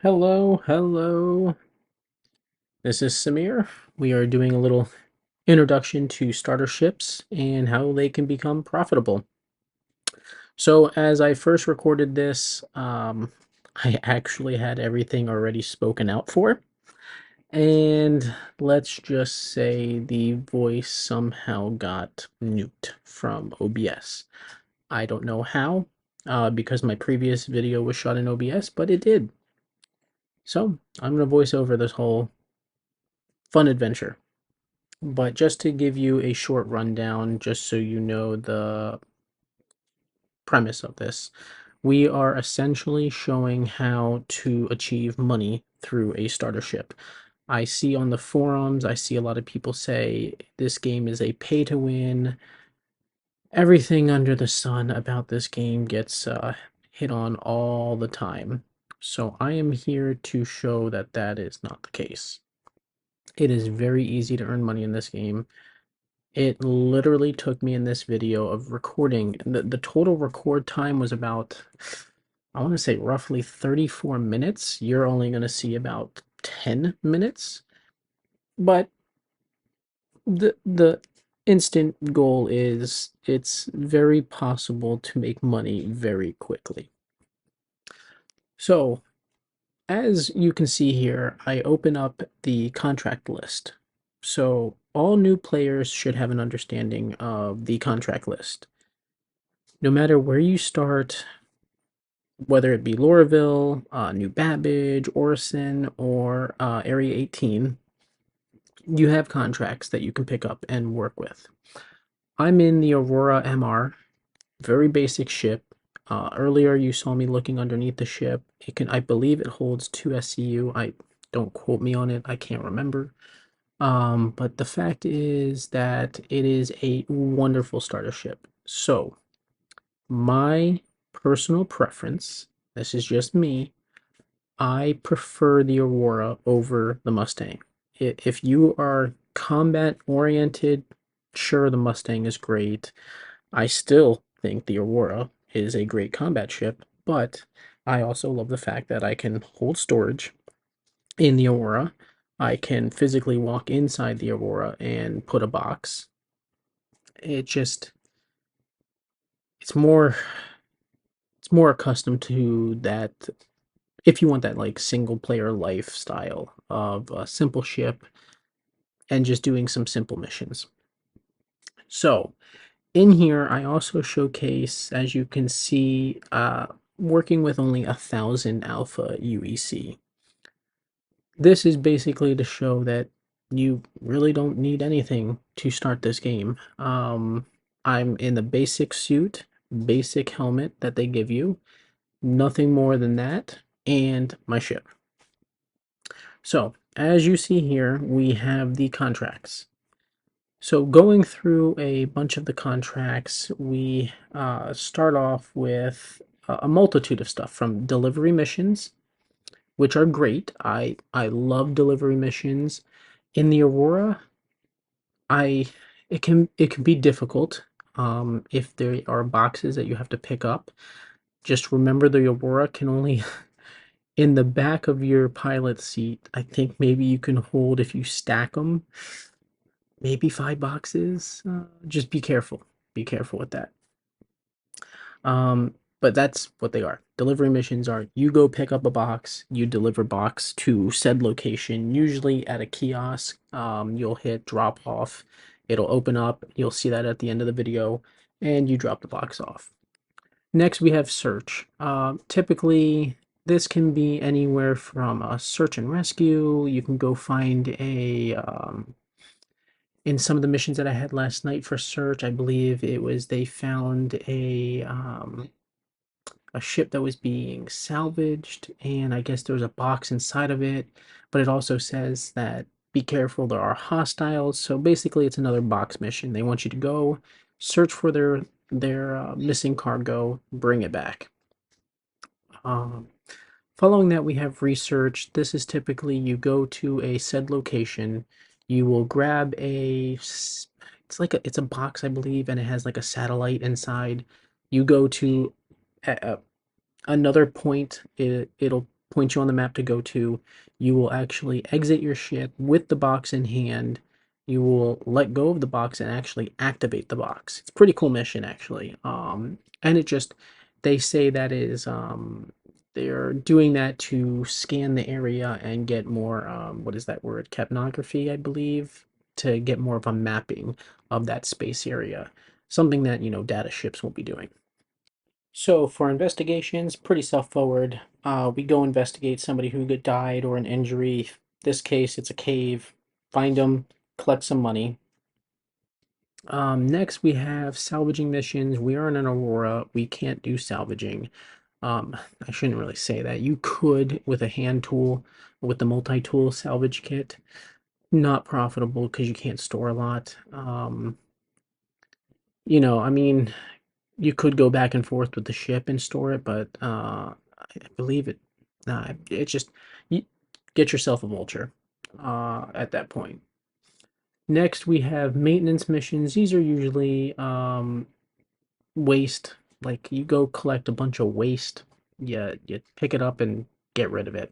Hello, hello. This is Samir. We are doing a little introduction to starter ships and how they can become profitable. So, as I first recorded this, I actually had everything already spoken out for. And let's just say the voice somehow got nuked from OBS. I don't know how, because my previous video was shot in OBS, but it did. So, I'm going to voice over this whole fun adventure. But just to give you a short rundown, just so you know the premise of this, we are essentially showing how to achieve money through a starter ship. I see on the forums, I see a lot of people say this game is a pay to win. Everything under the sun about this game gets hit on all the time. So I am here to show that that is not the case. It is very easy to earn money in this game. It literally took me in this video of recording, the total record time was about, I want to say roughly 34 minutes. You're only going to see about 10 minutes. But the instant goal is it's very possible to make money very quickly. So, as you can see here, I open up the contract list. So, all new players should have an understanding of the contract list. No matter where you start, whether it be Lorville, New Babbage, Orison, or Area 18, you have contracts that you can pick up and work with. I'm in the Aurora MR, very basic ship. Earlier you saw me looking underneath the ship. I believe it holds 2 SCU. Don't quote me on it, I can't remember. But the fact is that it is a wonderful starter ship. So, my personal preference, this is just me, I prefer the Aurora over the Mustang. If you are combat oriented, sure, the Mustang is great. I still think the Aurora is a great combat ship, but I also love the fact that I can hold storage in the Aurora. I can physically walk inside the Aurora and put a box. It just it's more it's more accustomed to that. If you want that like single player lifestyle of a simple ship and just doing some simple missions. So in here, I also showcase, as you can see, working with only 1,000 alpha UEC. This is basically to show that you really don't need anything to start this game. I'm in the basic suit, basic helmet that they give you, nothing more than that, and my ship. So, as you see here, we have the contracts. So going through a bunch of the contracts, we start off with a multitude of stuff from delivery missions, which are great. I love delivery missions. In the Aurora, I it can be difficult if there are boxes that you have to pick up. Just remember the Aurora can only in the back of your pilot seat. I think maybe you can hold if you stack them maybe 5 boxes. Just be careful. Be careful with that. But that's what they are. Delivery missions are you go pick up a box, you deliver box to said location, usually at a kiosk. You'll hit drop off, it'll open up, you'll see that at the end of the video, and you drop the box off. Next, we have search. Typically, this can be anywhere from a search and rescue. You can go find a in some of the missions that I had last night for search, I believe it was they found a ship that was being salvaged, and I guess there was a box inside of it, but it also says that be careful, there are hostiles. So basically, it's another box mission. They want you to go search for their missing cargo, bring it back. Um, Following that, we have research. This is typically you go to a said location, you will grab it's a box, I believe, and it has like a satellite inside. You go to a, another point. It'll point you on the map to go to. You will actually exit your ship with the box in hand. You will let go of the box and actually activate the box. It's a pretty cool mission, actually. And it just, they say that is, they're doing that to scan the area and get more, what is that word? Capnography, I believe, to get more of a mapping of that space area. Something that, data ships won't be doing. So for investigations, pretty self-forward. We go investigate somebody who died or an injury. This case, it's a cave. Find them, collect some money. Next, we have salvaging missions. We are in an Aurora. We can't do salvaging. I shouldn't really say that. You could with a hand tool, with the multi-tool salvage kit. Not profitable because you can't store a lot. I mean, you could go back and forth with the ship and store it, but I believe it. Nah, it's just you get yourself a vulture at that point. Next, we have maintenance missions. These are usually waste. Like you go collect a bunch of waste. You pick it up and get rid of it.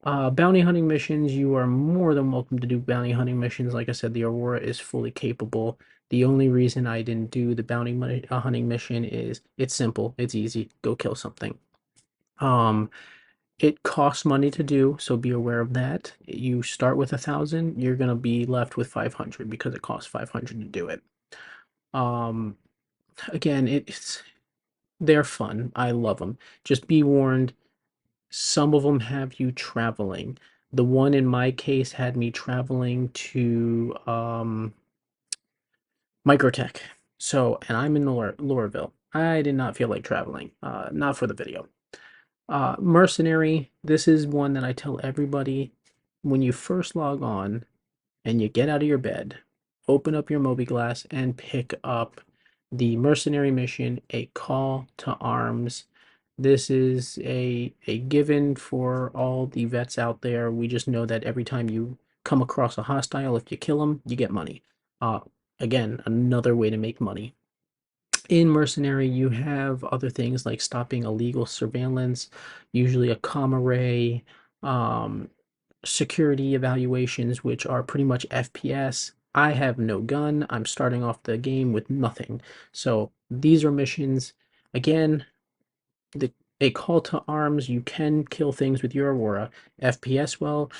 Bounty hunting missions, you are more than welcome to do bounty hunting missions. Like I said, the Aurora is fully capable. The only reason I didn't do the hunting mission is it's simple, it's easy. Go kill something. Um, it costs money to do, so be aware of that. You start with 1,000, you're gonna be left with 500 because it costs 500 to do it. Um, again, they're fun. I love them. Just be warned, some of them have you traveling. The one in my case had me traveling to Microtech. So, and I'm in Lorville. I did not feel like traveling. Not for the video. Mercenary, this is one that I tell everybody when you first log on and you get out of your bed, open up your Glass and pick up the Mercenary mission, A Call to Arms. This is a given for all the vets out there. We just know that every time you come across a hostile, if you kill them, you get money. Uh, Again, another way to make money. In Mercenary, you have other things like stopping illegal surveillance, usually a comm array, um, security evaluations, which are pretty much FPS. I have no gun. I'm starting off the game with nothing. So these are missions. Again, the a call to arms, you can kill things with your Aurora. FPS, well,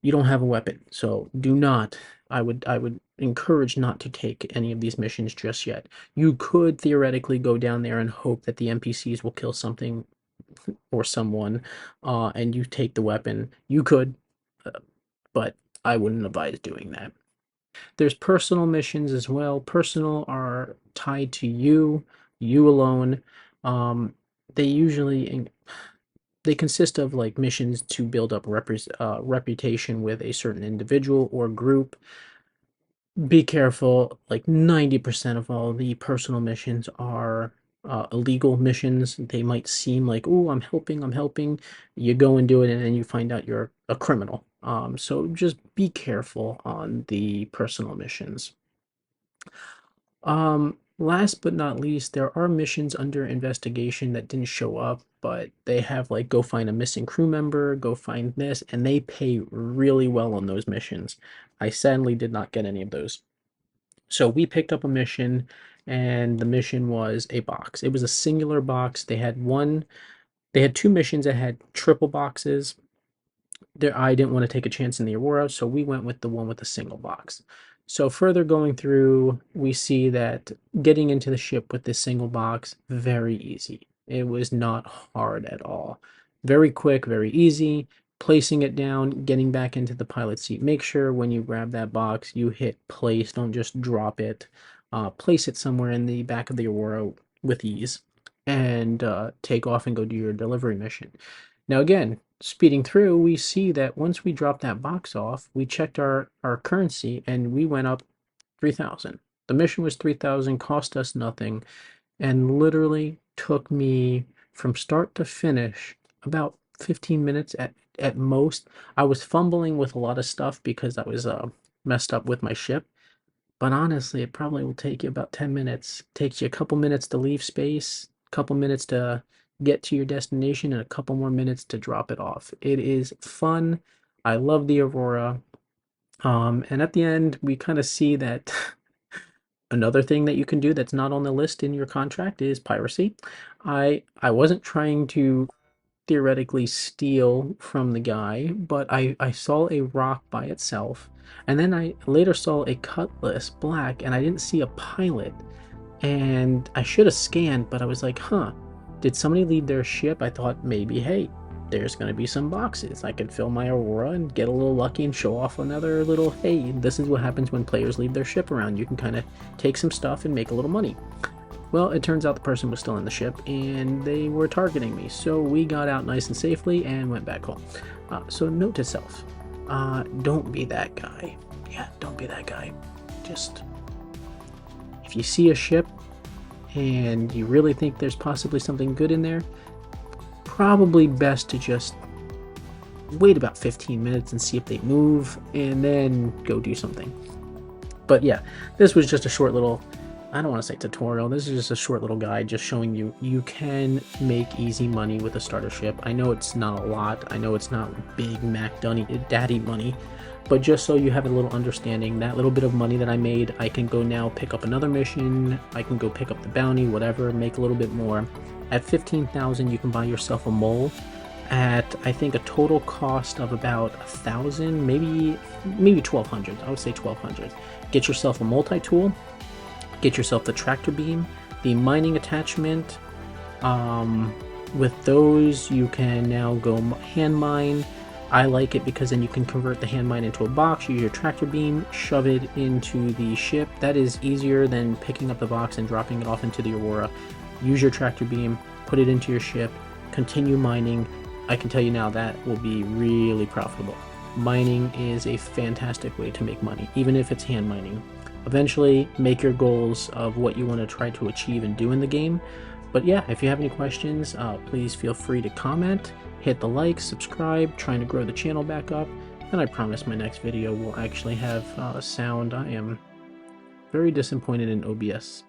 you don't have a weapon, so do not. I would encourage not to take any of these missions just yet. You could theoretically go down there and hope that the NPCs will kill something or someone, and you take the weapon. You could, uh, but I wouldn't advise doing that. There's personal missions as well. Personal are tied to you alone. Um, they usually they consist of like missions to build up reputation with a certain individual or group. Be careful, like 90% of all the personal missions are illegal missions. They might seem like, oh, I'm helping. You go and do it, and then you find out you're a criminal. So just be careful on the personal missions. Last but not least, there are missions under investigation that didn't show up, but they have like go find a missing crew member, go find this, and they pay really well on those missions. I sadly did not get any of those. So we picked up a mission, and the mission was a box. It was a singular box. They had two missions that had triple boxes. There, I didn't want to take a chance in the Aurora, so we went with the one with the single box. So further going through, we see that getting into the ship with this single box, very easy. It was not hard at all. Very quick, very easy. Placing it down, getting back into the pilot seat. Make sure when you grab that box, you hit place. Don't just drop it. Place it somewhere in the back of the Aurora with ease, and take off and go do your delivery mission. Now again, speeding through, we see that once we dropped that box off, we checked our currency and we went up 3,000. The mission was 3,000, cost us nothing, and literally took me from start to finish about 15 minutes at most. I was fumbling with a lot of stuff because I was messed up with my ship. But honestly, it probably will take you about 10 minutes. Takes you a couple minutes to leave space, a couple minutes to get to your destination in a couple more minutes to drop it off. It is fun. I love the Aurora. And at the end, we kind of see that another thing that you can do that's not on the list in your contract is piracy. I wasn't trying to theoretically steal from the guy, but I saw a rock by itself, and then I later saw a Cutlass black, and I didn't see a pilot, and I should have scanned, but I was like, huh, did somebody leave their ship? I thought maybe, hey, there's going to be some boxes. I could fill my Aurora and get a little lucky and show off another little, hey, this is what happens when players leave their ship around. You can kind of take some stuff and make a little money. Well, it turns out the person was still in the ship and they were targeting me. So we got out nice and safely and went back home. So note to self, don't be that guy. Yeah, don't be that guy. Just, if you see a ship and you really think there's possibly something good in there, probably best to just wait about 15 minutes and see if they move and then go do something. But yeah, this was just a short little, I don't want to say tutorial, this is just a short little guide just showing you you can make easy money with a starter ship. I know it's not a lot, I know it's not big Mac Daddy money, but just so you have a little understanding, that little bit of money that I made, I can go now pick up another mission, I can go pick up the bounty, whatever, make a little bit more. At 15,000 you can buy yourself a Mule at, I think, a total cost of about 1,000, maybe 1,200. I would say 1,200. Get yourself a multi-tool, get yourself the tractor beam, the mining attachment. With those you can now go hand mine. I like it because then you can convert the hand mine into a box, use your tractor beam, shove it into the ship. That is easier than picking up the box and dropping it off into the Aurora. Use your tractor beam, put it into your ship, continue mining. I can tell you now that will be really profitable. Mining is a fantastic way to make money, even if it's hand mining. Eventually, make your goals of what you want to try to achieve and do in the game. But yeah, if you have any questions, please feel free to comment, hit the like, subscribe, trying to grow the channel back up, and I promise my next video will actually have sound. I am very disappointed in OBS.